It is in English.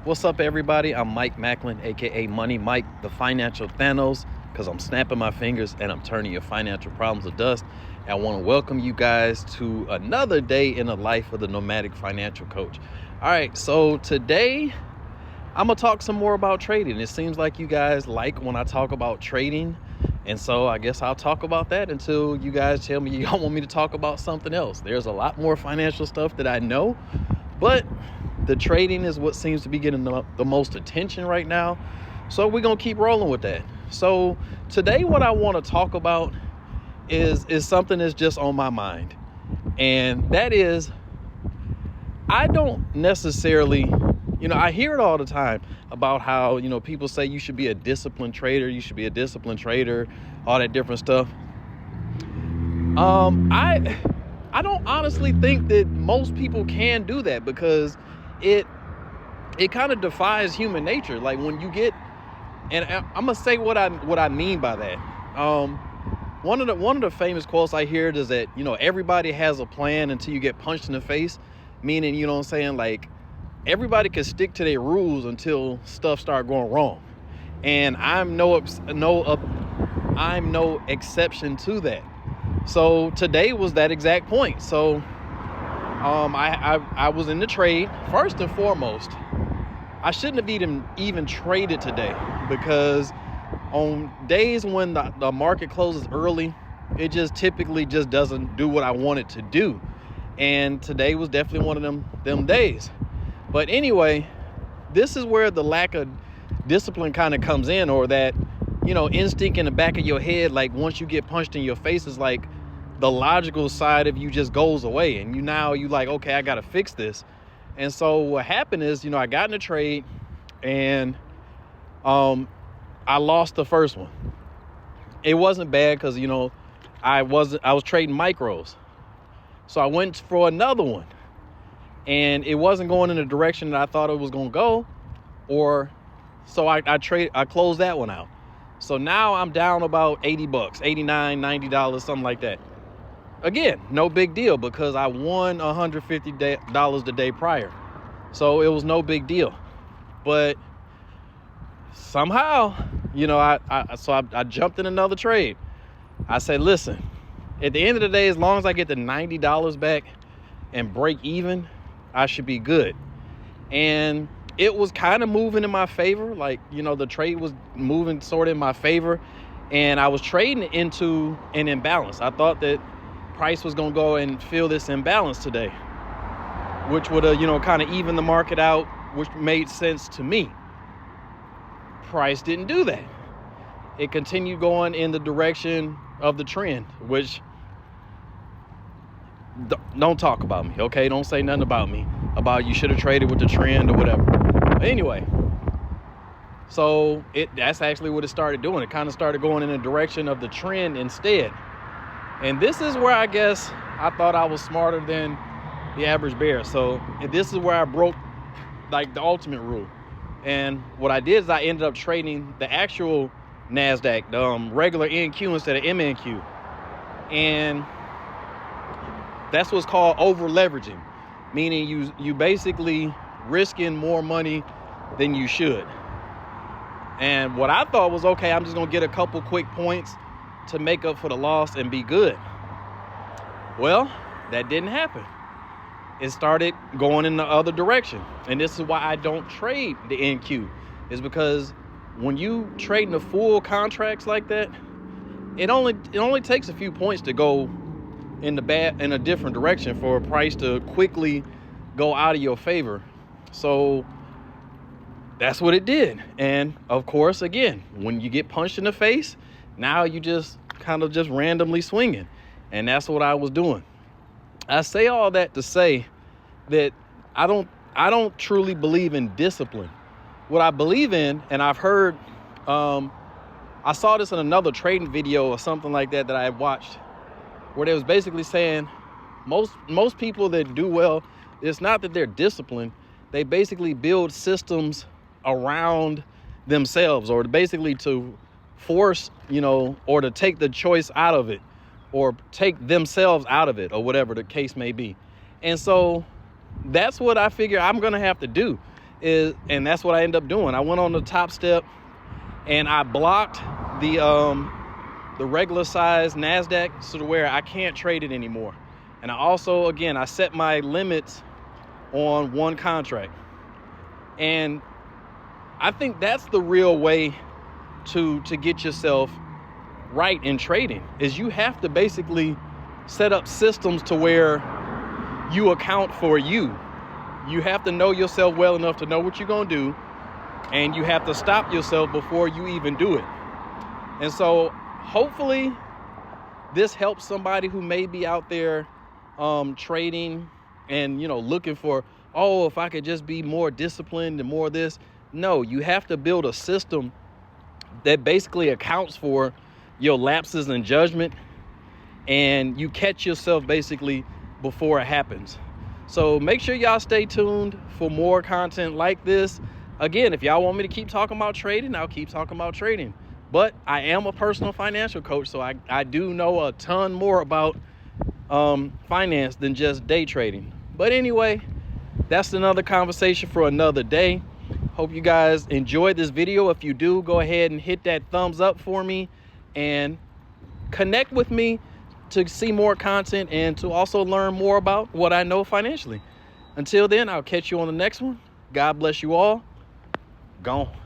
What's up, everybody? I'm Mike Macklin, aka Money Mike, the financial Thanos, because I'm snapping my fingers and I'm turning your financial problems to dust. And I want to welcome you guys to another day in the life of the nomadic financial coach. All right, so today I'm gonna talk some more about trading. It seems like you guys like when I talk about trading, and so I guess I'll talk about that until you guys tell me y'all want me to talk about something else. There's a lot more financial stuff that I know, but the trading is what seems to be getting the most attention right now. So we're gonna keep rolling with that. So today what I want to talk about is something that's just on my mind. And that is, I don't necessarily, I hear it all the time about how, people say you should be a disciplined trader, all that different stuff. I don't honestly think that most people can do that, because it kind of defies human nature. Like when you get, and I'm gonna say what I mean by that. One of the famous quotes I hear is that, everybody has a plan until you get punched in the face. Meaning, you know what I'm saying? Like, everybody can stick to their rules until stuff start going wrong. And I'm no exception to that. So today was that exact point. So I was in the trade. First and foremost, I shouldn't have even traded today, because on days when the market closes early, it just typically just doesn't do what I want it to do. And today was definitely one of them days. But anyway, this is where the lack of discipline kind of comes in, or that, instinct in the back of your head. Like once you get punched in your face, is like the logical side of you just goes away, and you like, okay, I got to fix this. And so what happened is, I got in a trade, and I lost the first one. It wasn't bad, because I was trading micros. So I went for another one, and it wasn't going in the direction that I thought it was going to go, so I closed that one out. So now I'm down about $80, $89, $90, something like that. Again, no big deal, because I won $150 the day prior. So it was no big deal. But somehow, I jumped in another trade. I said, listen, at the end of the day, as long as I get the $90 back and break even, I should be good. And it was kind of moving in my favor. Like, the trade was moving sort of in my favor, and I was trading into an imbalance. I thought that price was going to go and fill this imbalance today, which would have, kind of even the market out, which made sense to me. Price didn't do that. It continued going in the direction of the trend, which don't talk about me, okay? Don't say nothing about me, about you should have traded with the trend or whatever. But anyway, so that's actually what it started doing. It kind of started going in the direction of the trend instead. And this is where I guess I thought I was smarter than the average bear. So this is where I broke like the ultimate rule. And what I did is I ended up trading the actual NASDAQ, the regular NQ instead of MNQ. And that's what's called over leveraging, meaning you basically risking more money than you should. And what I thought was, okay, I'm just gonna get a couple quick points to make up for the loss and be good. Well, that didn't happen. It started going in the other direction. And this is why I don't trade the NQ, is because when you trade in the full contracts like that, it only takes a few points to go in a different direction for a price to quickly go out of your favor. So that's what it did. And of course, again, when you get punched in the face, now you just kind of just randomly swinging. And that's what I was doing. I say all that to say that I don't truly believe in discipline. What I believe in, and I've heard, I saw this in another trading video or something like that I had watched, where they was basically saying most people that do well, it's not that they're disciplined. They basically build systems around themselves, or basically to force, or to take the choice out of it, or take themselves out of it, or whatever the case may be. And so that's what I figure I'm gonna have to do, and that's what I ended up doing. I went on the top step and I blocked the regular size NASDAQ so to where I can't trade it anymore. And I also, again, I set my limits on one contract. And I think that's the real way to get yourself right in trading, is you have to basically set up systems to where you account for you. You have to know yourself well enough to know what you're going to do, and you have to stop yourself before you even do it. And so hopefully this helps somebody who may be out there trading and, you know, looking for, oh, if I could just be more disciplined and more of this. No, you have to build a system that basically accounts for your lapses in judgment, and you catch yourself basically before it happens. So make sure y'all stay tuned for more content like this. Again, if y'all want me to keep talking about trading, I'll keep talking about trading. But I am a personal financial coach, so I do know a ton more about finance than just day trading. But anyway, that's another conversation for another day. Hope you guys enjoyed this video. If you do, go ahead and hit that thumbs up for me and connect with me to see more content and to also learn more about what I know financially. Until then, I'll catch you on the next one. God bless you all. Gone.